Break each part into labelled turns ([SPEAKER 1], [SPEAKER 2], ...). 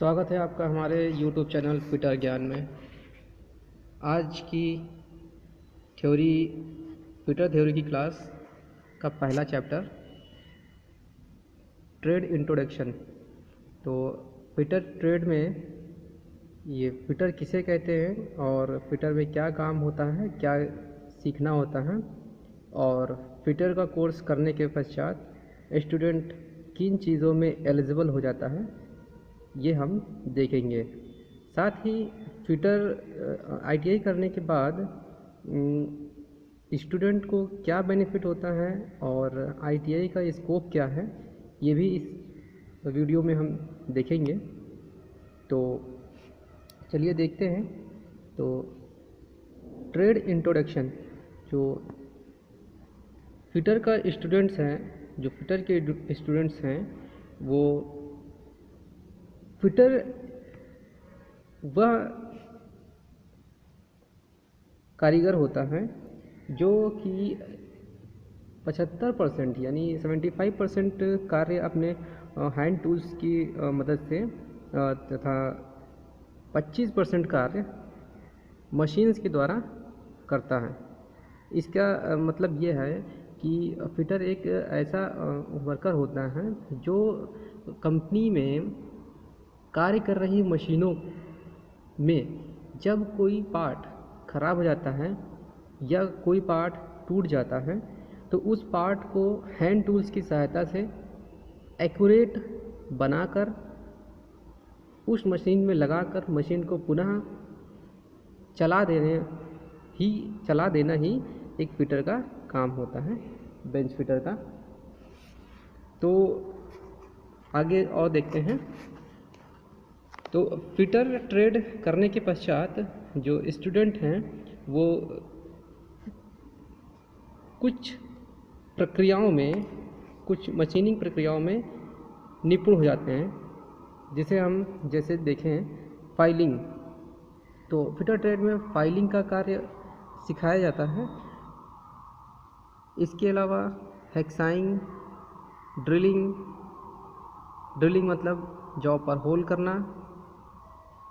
[SPEAKER 1] स्वागत है आपका हमारे YouTube चैनल फिटर ज्ञान में। आज की थ्योरी फिटर थ्योरी की क्लास का पहला चैप्टर ट्रेड इंट्रोडक्शन। तो फिटर ट्रेड में ये फिटर किसे कहते हैं और फिटर में क्या काम होता है, क्या सीखना होता है और फिटर का कोर्स करने के पश्चात स्टूडेंट किन चीज़ों में एलिजिबल हो जाता है, ये हम देखेंगे। साथ ही फिटर आईटीआई करने के बाद स्टूडेंट को क्या बेनिफिट होता है और आईटीआई का स्कोप क्या है, ये भी इस वीडियो में हम देखेंगे। तो चलिए देखते हैं। तो ट्रेड इंट्रोडक्शन, जो फिटर का स्टूडेंट्स हैं, जो फिटर के स्टूडेंट्स हैं, वो फिटर वह कारीगर होता है जो कि 75% यानी 75% कार्य अपने हैंड टूल्स की मदद से तथा 25% कार्य मशीन्स के द्वारा करता है। इसका मतलब ये है कि फिटर एक ऐसा वर्कर होता है जो कंपनी में कार्य कर रही मशीनों में जब कोई पार्ट खराब हो जाता है या कोई पार्ट टूट जाता है तो उस पार्ट को हैंड टूल्स की सहायता से एक्यूरेट बनाकर उस मशीन में लगाकर मशीन को पुनः चला देना ही एक फिटर का काम होता है, बेंच फिटर का। तो आगे और देखते हैं। तो फिटर ट्रेड करने के पश्चात जो स्टूडेंट हैं वो कुछ प्रक्रियाओं में, कुछ मशीनिंग प्रक्रियाओं में निपुण हो जाते हैं। जैसे देखें फाइलिंग, तो फिटर ट्रेड में फाइलिंग का कार्य सिखाया जाता है। इसके अलावा हेक्साइंग, ड्रिलिंग मतलब जॉब पर होल करना,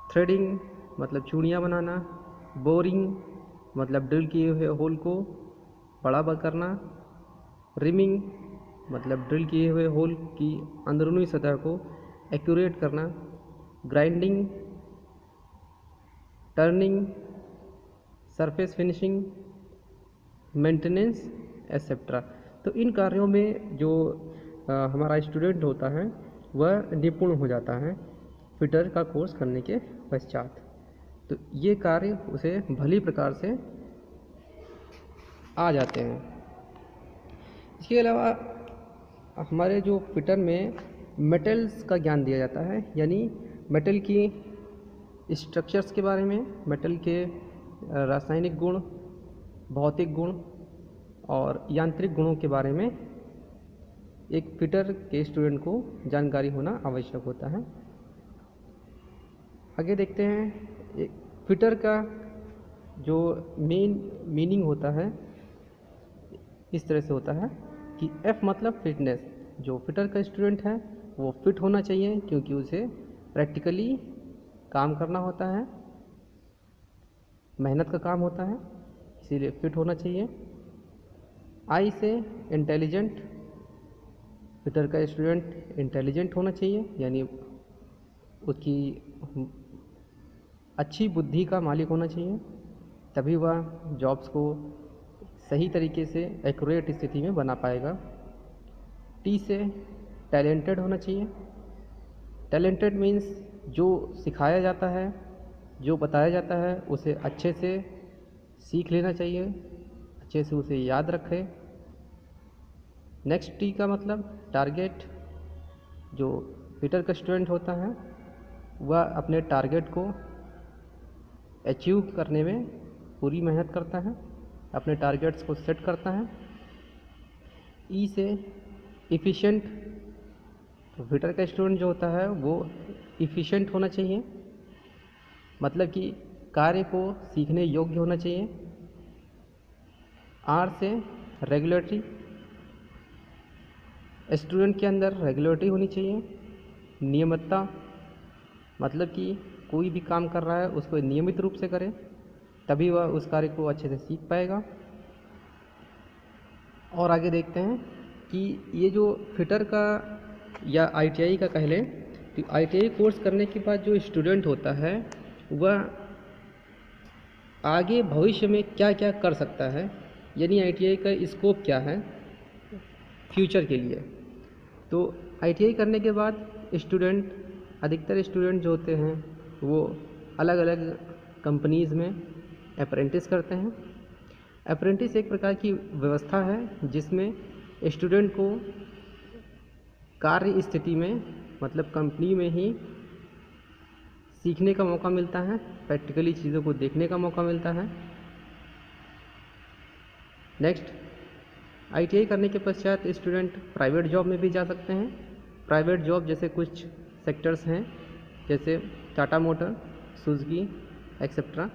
[SPEAKER 1] थ्रेडिंग मतलब चूड़ियाँ बनाना, बोरिंग मतलब ड्रिल किए हुए होल को बड़ा करना, रिमिंग मतलब ड्रिल किए हुए होल की अंदरूनी सतह को एक्यूरेट करना, grinding, turning, surface finishing, maintenance etcetera. तो इन कार्यों में जो हमारा स्टूडेंट होता है वह निपुण हो जाता है फिटर का कोर्स करने के पश्चात। तो ये कार्य उसे भली प्रकार से आ जाते हैं। इसके अलावा हमारे जो फिटर में मेटल्स का ज्ञान दिया जाता है, यानी मेटल की स्ट्रक्चर्स के बारे में, मेटल के रासायनिक गुण, भौतिक गुण और यांत्रिक गुणों के बारे में एक फिटर के स्टूडेंट को जानकारी होना आवश्यक होता है। आगे देखते हैं। एक फिटर का जो मेन मीनिंग होता है इस तरह से होता है कि F मतलब फिटनेस। जो फिटर का स्टूडेंट है वो फिट होना चाहिए क्योंकि उसे प्रैक्टिकली काम करना होता है, मेहनत का काम होता है, इसीलिए फिट होना चाहिए। I से इंटेलिजेंट, फिटर का स्टूडेंट इंटेलिजेंट होना चाहिए, यानी उसकी अच्छी बुद्धि का मालिक होना चाहिए, तभी वह जॉब्स को सही तरीके से एक्यूरेट स्थिति में बना पाएगा। T से टैलेंटेड होना चाहिए। टैलेंटेड मीन्स जो सिखाया जाता है, जो बताया जाता है उसे अच्छे से सीख लेना चाहिए, अच्छे से उसे याद रखे। नेक्स्ट T का मतलब टारगेट। जो फिटर का स्टूडेंट होता है वह अपने टारगेट को अचीव करने में पूरी मेहनत करता है, अपने टारगेट्स को सेट करता है। ई से इफ़िशेंट। तो फिटर का स्टूडेंट जो होता है वो इफ़िशेंट होना चाहिए, मतलब कि कार्य को सीखने योग्य होना चाहिए। आर से रेगुलेटरी। स्टूडेंट के अंदर रेगुलेटरी होनी चाहिए, नियमितता, मतलब कि कोई भी काम कर रहा है उसको नियमित रूप से करे, तभी वह उस कार्य को अच्छे से सीख पाएगा। और आगे देखते हैं कि ये जो फिटर का या ITI का कह लें, तो ITI कोर्स करने के बाद जो स्टूडेंट होता है वह आगे भविष्य में क्या क्या कर सकता है, यानी ITI का स्कोप क्या है फ्यूचर के लिए। तो ITI करने के बाद अधिकतर स्टूडेंट जो होते हैं वो अलग अलग कंपनीज़ में अप्रेंटिस करते हैं। अप्रेंटिस एक प्रकार की व्यवस्था है जिसमें स्टूडेंट को कार्य स्थिति में, मतलब कंपनी में ही सीखने का मौका मिलता है, प्रैक्टिकली चीज़ों को देखने का मौका मिलता है। नेक्स्ट, ITI करने के पश्चात स्टूडेंट प्राइवेट जॉब में भी जा सकते हैं। प्राइवेट जॉब जैसे कुछ सेक्टर्स हैं, जैसे टाटा मोटर, सुजुकी एक्सेट्रा,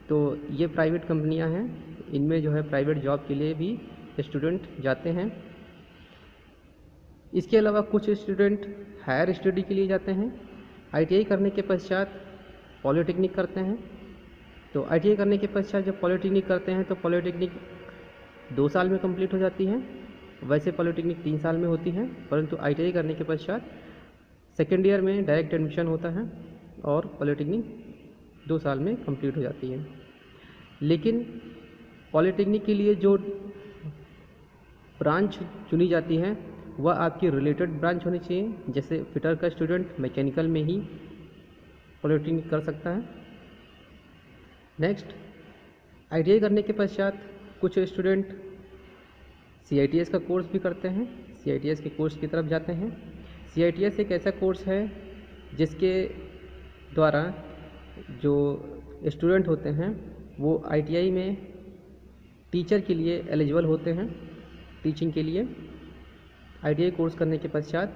[SPEAKER 1] तो ये प्राइवेट कंपनियां हैं, इनमें जो है प्राइवेट जॉब के लिए भी स्टूडेंट जाते हैं। इसके अलावा कुछ स्टूडेंट हायर स्टडी के लिए जाते हैं। ITI करने के पश्चात पॉलिटेक्निक करते हैं। तो ITI करने के पश्चात जब पॉलिटेक्निक करते हैं तो पॉलिटेक्निक 2 साल में कंप्लीट हो जाती है। वैसे पॉलिटेक्निक 3 साल में होती है, परंतु ITI करने के पश्चात सेकेंड ईयर में डायरेक्ट एडमिशन होता है और पॉलिटेक्निक 2 साल में कंप्लीट हो जाती है। लेकिन पॉलिटेक्निक के लिए जो ब्रांच चुनी जाती है वह आपकी रिलेटेड ब्रांच होनी चाहिए। जैसे फिटर का स्टूडेंट मैकेनिकल में ही पॉलिटेक्निक कर सकता है। नेक्स्ट, ITI करने के पश्चात कुछ स्टूडेंट CITS का कोर्स भी करते हैं, CITS के कोर्स की तरफ जाते हैं। CITS एक ऐसा कोर्स है जिसके द्वारा जो स्टूडेंट होते हैं वो ITI में टीचर के लिए एलिजिबल होते हैं, टीचिंग के लिए। ITI कोर्स करने के पश्चात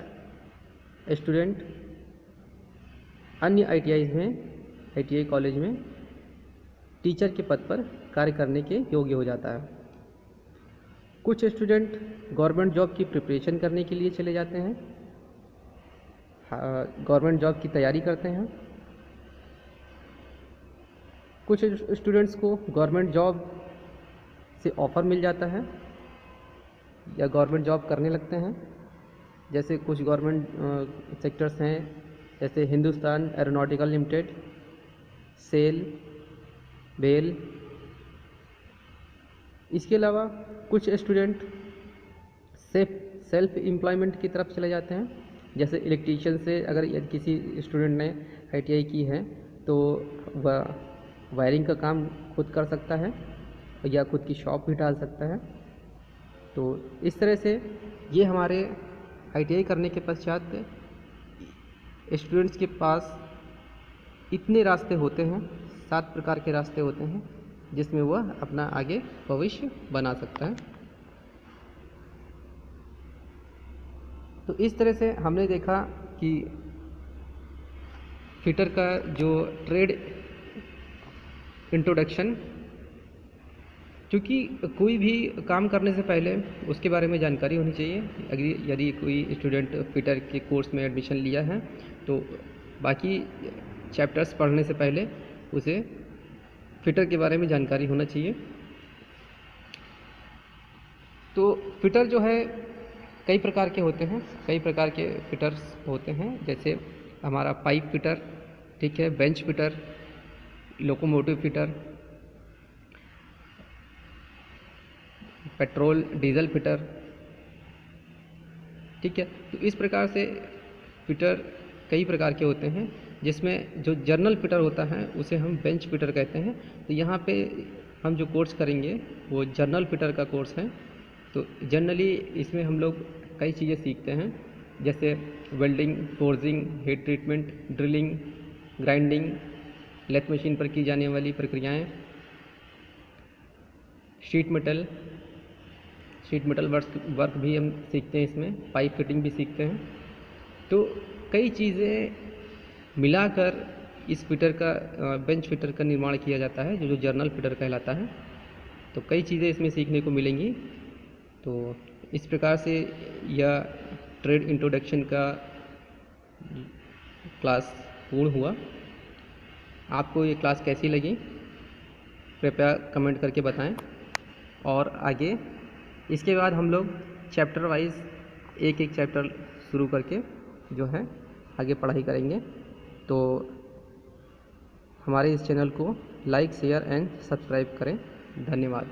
[SPEAKER 1] स्टूडेंट अन्य ITI कॉलेज में टीचर के पद पर कार्य करने के योग्य हो जाता है। कुछ स्टूडेंट गवर्नमेंट जॉब की प्रिपरेशन करने के लिए चले जाते हैं, गवर्नमेंट जॉब की तैयारी करते हैं। कुछ स्टूडेंट्स को गवर्नमेंट जॉब से ऑफ़र मिल जाता है या गवर्नमेंट जॉब करने लगते हैं। जैसे कुछ गवर्नमेंट सेक्टर्स हैं, जैसे Hindustan aeronautical limited, SAIL, BEL. इसके अलावा कुछ स्टूडेंट सेल्फ एम्प्लॉयमेंट की तरफ चले जाते हैं। जैसे इलेक्ट्रीशियन से अगर किसी स्टूडेंट ने ITI की है तो वह वायरिंग का काम खुद कर सकता है या खुद की शॉप भी डाल सकता है। तो इस तरह से ये हमारे ITI करने के पश्चात स्टूडेंट्स के पास इतने रास्ते होते हैं, 7 प्रकार के रास्ते होते हैं जिसमें वह अपना आगे भविष्य बना सकता है। तो इस तरह से हमने देखा कि फिटर का जो ट्रेड इंट्रोडक्शन, क्योंकि कोई भी काम करने से पहले उसके बारे में जानकारी होनी चाहिए। यदि कोई स्टूडेंट फिटर के कोर्स में एडमिशन लिया है तो बाकी चैप्टर्स पढ़ने से पहले उसे फिटर के बारे में जानकारी होना चाहिए। तो फिटर जो है कई प्रकार के होते हैं, कई प्रकार के फिटर्स होते हैं। जैसे हमारा पाइप फिटर, ठीक है, bench fitter, locomotive fitter, petrol diesel fitter, ठीक है। तो इस प्रकार से फिटर कई प्रकार के होते हैं, जिसमें जो जर्नल फिटर होता है उसे हम बेंच फिटर कहते हैं। तो यहाँ पे हम जो कोर्स करेंगे वो जर्नल फिटर का कोर्स है। तो जनरली इसमें हम लोग कई चीज़ें सीखते हैं, जैसे welding, forging, heat treatment, drilling, grinding, lathe machine पर की जाने वाली प्रक्रियाएं, शीट मेटल वर्क भी हम सीखते हैं, इसमें पाइप फिटिंग भी सीखते हैं। तो कई चीज़ें मिलाकर इस फिटर का बेंच फिटर का निर्माण किया जाता है, जो जर्नल फिटर कहलाता है। तो कई चीज़ें इसमें सीखने को मिलेंगी। तो इस प्रकार से यह ट्रेड इंट्रोडक्शन का क्लास पूर्ण हुआ। आपको ये क्लास कैसी लगी कृपया कमेंट करके बताएं। और आगे इसके बाद हम लोग चैप्टर वाइज एक एक चैप्टर शुरू करके जो है आगे पढ़ाई करेंगे। तो हमारे इस चैनल को लाइक शेयर एंड सब्सक्राइब करें। धन्यवाद।